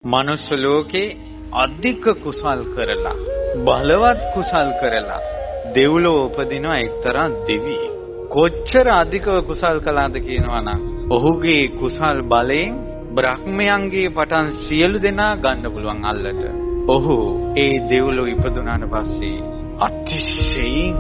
මනුස්ස ලෝකේ අධික කුසල් කරලා බලවත් කුසල් කරලා දෙව්ලොව උපදිනවා එක්තරා දෙවියෙක්. කොච්චර අධිකව කුසල් කළාද කියනවා නම් ඔහුගේ කුසල් බලයෙන් බ්‍රහ්මයන්ගේ පටන් සියලු දෙනා ගන්න පුළුවන් අල්ලට. ඔහු ඒ දෙව්ලොව ඉපදුනාට පස්සේ අතිශයින්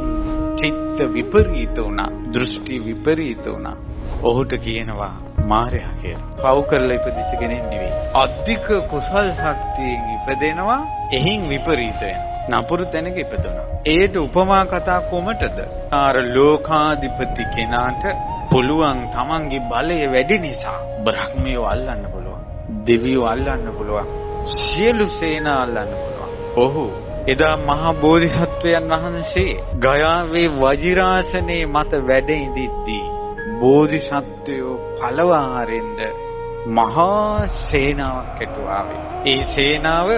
චිත්ත විපරීත වුණා, දෘෂ්ටි විපරීත වුණා. ඔහුට කියනවා මාරයා කියලා. පව් කරලා ඉපදිච්ච කෙනෙක් නෙවෙයි. අධික කුසල් ශක්තියෙන් ඉපදෙනවා, එහින් විපරීත වෙනවා. නපුරු තැනක ඉපදුණා. ඒට උපමා කතා කොමටද? ආර ලෝකාධිපති කෙනාට පුළුවන් තමන්ගේ බලය වැඩි නිසා බ්‍රහ්මියෝ අල්ලන්න පුළුවන්, දෙවියෝ අල්ලන්න පුළුවන්, සියලු සේනා අල්ලන්න පුළුවන්. ඔහු එදා මහා බෝධිසත්වයන් වහන්සේ ගයාවේ වජිරාසනේ මත වැඩ ඉඳිද්දී බෝධිසත්වයෝ පළවාරෙන්ද මහා සේනාවක් ඇතුවාවේ. ඒ සේනාව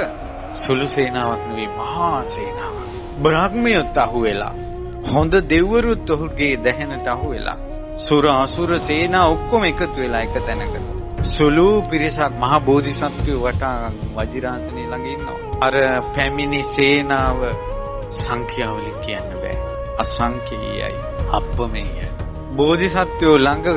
සුළු සේනාවක් නෙවෙයි, මහා සේනාවක්. බ්‍රහ්මියොත් අහුවෙලා, හොඳ දෙවිවරුත් ඔහුගේ දැහැනට අහුවෙලා, සුර අසුර සේනා ඔක්කොම එකතු වෙලා එක තැනක සුළු පිරිසක් මහා බෝධිසත්වයෝ වටා වජිරාසනේ ළඟ ඉන්නවා. අර පැමිණි සේනාව සංඛ්‍යාවලින් කියන්න බෑ. අසංඛේයයි, අප්‍රමේයයි. බෝධිසත්වයෝ ළඟ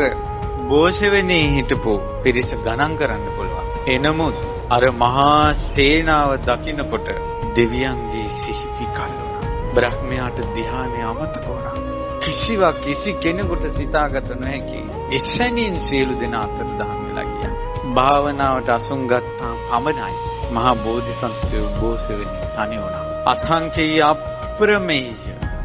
බෝසෙවෙනේ හිටපු පිරිස ගණන් කරන්න පුළුවන්. එනමුත් අර මහා සේනාව දකින්නකොට දෙවියන්ගේ සිහි විකල් වුණා. බ්‍රහ්මයාට ධ්‍යානය අමතක වුණා. කිසිවක් කිසි කෙනෙකුට සිතාගත නොහැකි එසැනින් සියලු දෙනා අතර දහම් වෙලා ගියා. භාවනාවට අසුන් ගත්තා පමණයි මහා බෝධිසත්වයෝ බෝසෙවෙනේ තනි වුණා. අසංඛේය අප්‍රමේය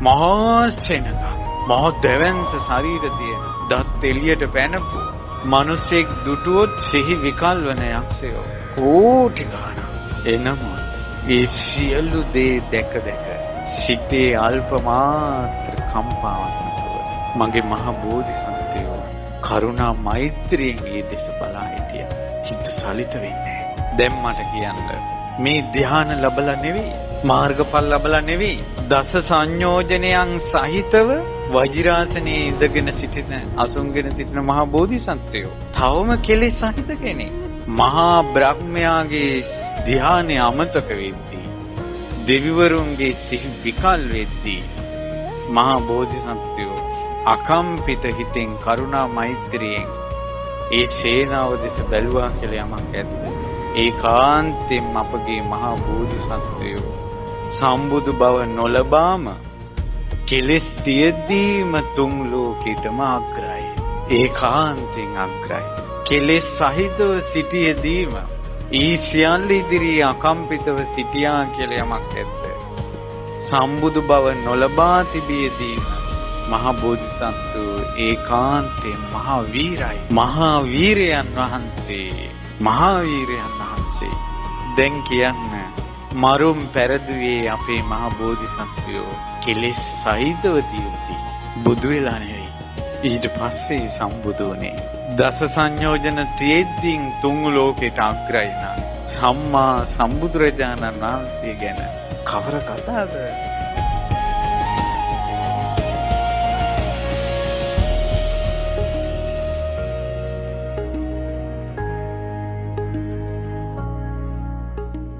මහා සේනාව, මහා දෙවන්ත ශරීර තියෙන, දත් එළියට පැනපු මිනිසෙක් දුටුවොත් සිහි විකල් වන යක්ෂයෝ කෝටි ගණන්. එනමුත් ඒ සියලු දේ දැක සිතේ අල්ප මාත්‍ර කම්පාවක් නැතුව මගේ මහා බෝධිසත්වයෝ කරුණා මෛත්‍රියෙන් ඒ දෙස බලා හිටියා. හිත සලිත වෙන්නේ. දැන් මට කියන්න, මේ ධ්‍යාන ලැබලා නෙවෙයි, මාර්ගඵල ලැබලා නෙවෙයි, දස සංයෝජනයන් සහිතව වජිරාසනේ ඉඳගෙන සිටින, අසුන්ගෙන සිටින මහා බෝධිසත්වයෝ තවම කෙලෙස් සහිත කෙනෙක්. මහා බ්‍රහ්මයාගේ ධ්‍යානය අමතක වෙද්දී, දෙවිවරුන්ගේ සිහි විකල් වෙද්දී මහා බෝධිසත්වයෝ අකම්පිත හිතෙන් කරුණා මෛත්‍රියෙන් ඒ සේනාව දෙස බැලුවා කියලා යමක් ඇද්ද? ඒකාන්තයෙන් අපගේ මහා බෝධිසත්වයෝ සම්බුදු බව නොලබාම කෙලෙස් තියෙද්දීම තුන් ලෝකෙටම අග්‍රයි. ඒකාන්තයෙන් අග්‍රයි. කෙලෙස් සහිතව සිටියේදීම ඊ සියල්ල ඉදිරියේ අකම්පිතව සිටියා කියලා යමක් ඇද්ද? සම්බුදු බව නොලබා තිබියදීම මහා බෝධිසත්වෝ ඒකාන්තයෙන් මහා වීරයි. මහා වීරයන් වහන්සේ, මහා වීරයන් වහන්සේ. දැන් කියන්න, මරුම් පෙරදුවේ අපේ මහා බෝධිසත්වයෝ කෙලෙස් සහිතව තියුදී බුදු වෙලා නෙවෙයි. ඊට පස්සේ සම්බුදු වුණේ. දස සංයෝජන තියෙද්දී තුන් ලෝකෙට අග්‍රයි නම් සම්මා සම්බුදුරජාණන් වහන්සේ ගැන කවර කතාවද?